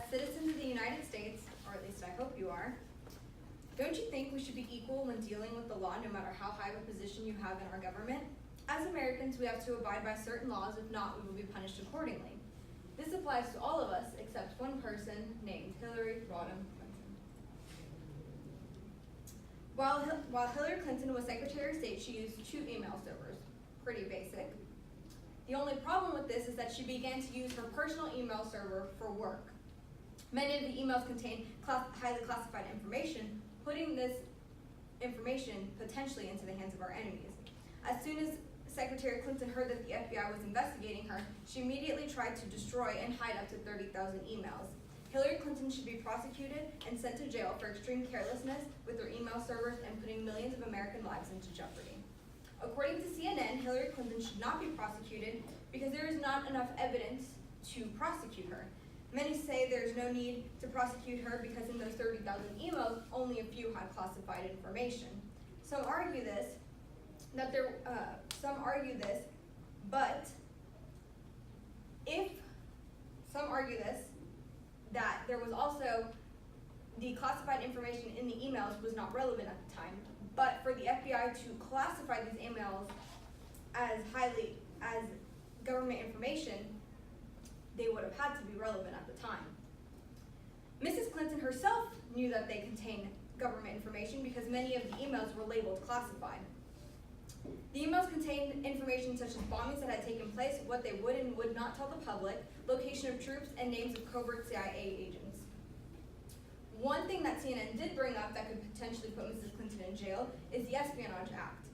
citizens of the United States, or at least I hope you are, don't you think we should be equal when dealing with the law no matter how high of a position you have in our government? As Americans, we have to abide by certain laws. If not, we will be punished accordingly. This applies to all of us except one person named Hillary Rodham Clinton. While Hillary Clinton was Secretary of State, she used 2 email servers. Pretty basic. The only problem with this is that she began to use her personal email server for work. Many of the emails contain highly classified information, putting this information potentially into the hands of our enemies. As soon as Secretary Clinton heard that the FBI was investigating her, she immediately tried to destroy and hide up to 30,000 emails. Hillary Clinton should be prosecuted and sent to jail for extreme carelessness with her email servers and putting millions of American lives into jeopardy. According to CNN, Hillary Clinton should not be prosecuted because there is not enough evidence to prosecute her. Many say there's no need to prosecute her because in those 30,000 emails, only a few had classified information. Some argue this, but if some argue this, that there was also the classified information in the emails was not relevant at the time, but for the FBI to classify these emails as government information, they would have had to be relevant at the time. Mrs. Clinton herself knew that they contained government information because many of the emails were labeled classified. The emails contained information such as bombings that had taken place, what they would and would not tell the public, location of troops, and names of covert CIA agents. One thing that CNN did bring up that could potentially put Mrs. Clinton in jail is the Espionage Act,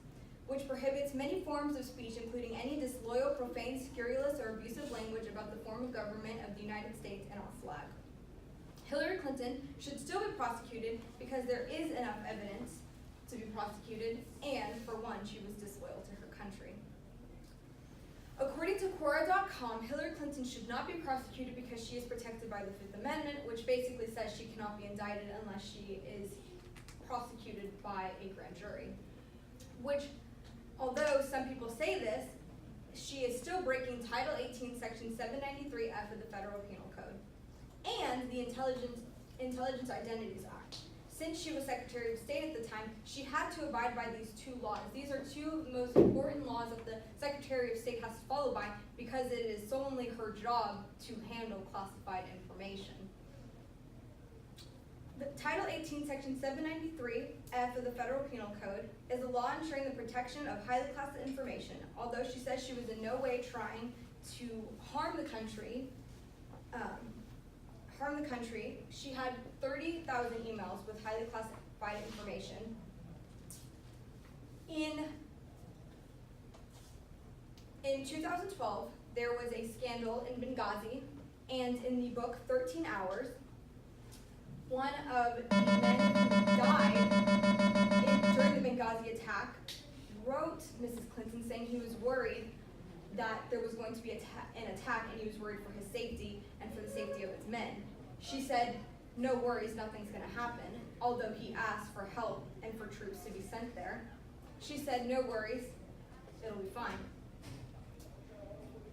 which prohibits many forms of speech, including any disloyal, profane, scurrilous, or abusive language about the form of government of the United States and our flag. Hillary Clinton should still be prosecuted because there is enough evidence to be prosecuted, and for one, she was disloyal to her country. According to Quora.com, Hillary Clinton should not be prosecuted because she is protected by the Fifth Amendment, which basically says she cannot be indicted unless she is prosecuted by a grand jury. Which, although some people say this, she is still breaking Title 18, Section 793F of the Federal Penal Code, and the Intelligence Identities Act. Since she was Secretary of State at the time, she had to abide by these 2 laws. These are 2 of the most important laws that the Secretary of State has to follow by because it is solely her job to handle classified information. The Title 18, Section 793F of the Federal Penal Code is a law ensuring the protection of highly classified information. Although she says she was in no way trying to harm the country, she had 30,000 emails with highly classified information. In 2012, there was a scandal in Benghazi, and in the book 13 Hours, one of the men who died during the Benghazi attack wrote Mrs. Clinton saying he was worried that there was going to be an attack and he was worried for his safety and for the safety of his men. She said, "No worries, nothing's going to happen," although he asked for help and for troops to be sent there. She said, "No worries, it'll be fine."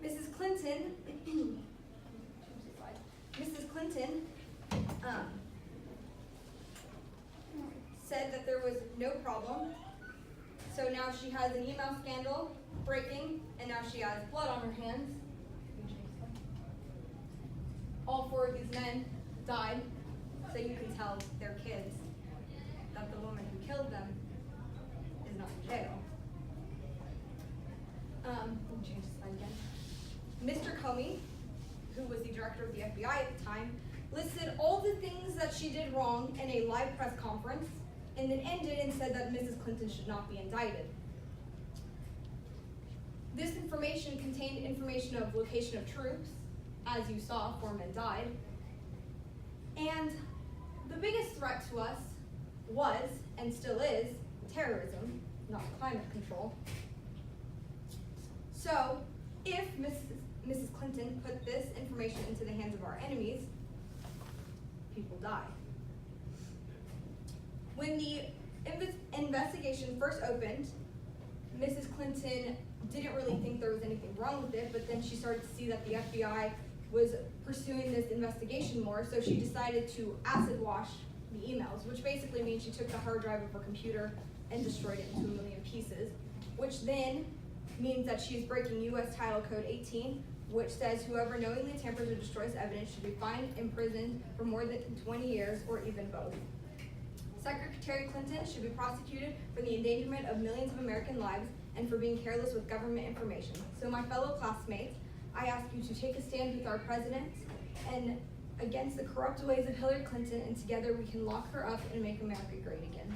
Mrs. Clinton said that there was no problem. So now she has an email scandal breaking, and now she has blood on her hands. All 4 of these men died, so you can tell they're kids that the woman who killed them is not in jail. Let me change the slide again. Mr. Comey, who was the director of the FBI at the time, listed all the things that she did wrong in a live press conference, and then ended and said that Mrs. Clinton should not be indicted. This information contained information of location of troops. As you saw, 4 men died. And the biggest threat to us was, and still is, terrorism, not climate control. So, if Mrs. Clinton put this information into the hands of our enemies, people die. When the investigation first opened, Mrs. Clinton didn't really think there was anything wrong with it, but then she started to see that the FBI was pursuing this investigation more, so she decided to acid wash the emails, which basically means she took the hard drive of her computer and destroyed it into 1,000,000 pieces, which then means that she's breaking U.S. Title Code 18, which says whoever knowingly tampers or destroys evidence should be fined, imprisoned for more than 20 years, or even both. Secretary Clinton should be prosecuted for the endangerment of millions of American lives and for being careless with government information. So my fellow classmates, I ask you to take a stand with our president and against the corrupt ways of Hillary Clinton, and together we can lock her up and make America great again.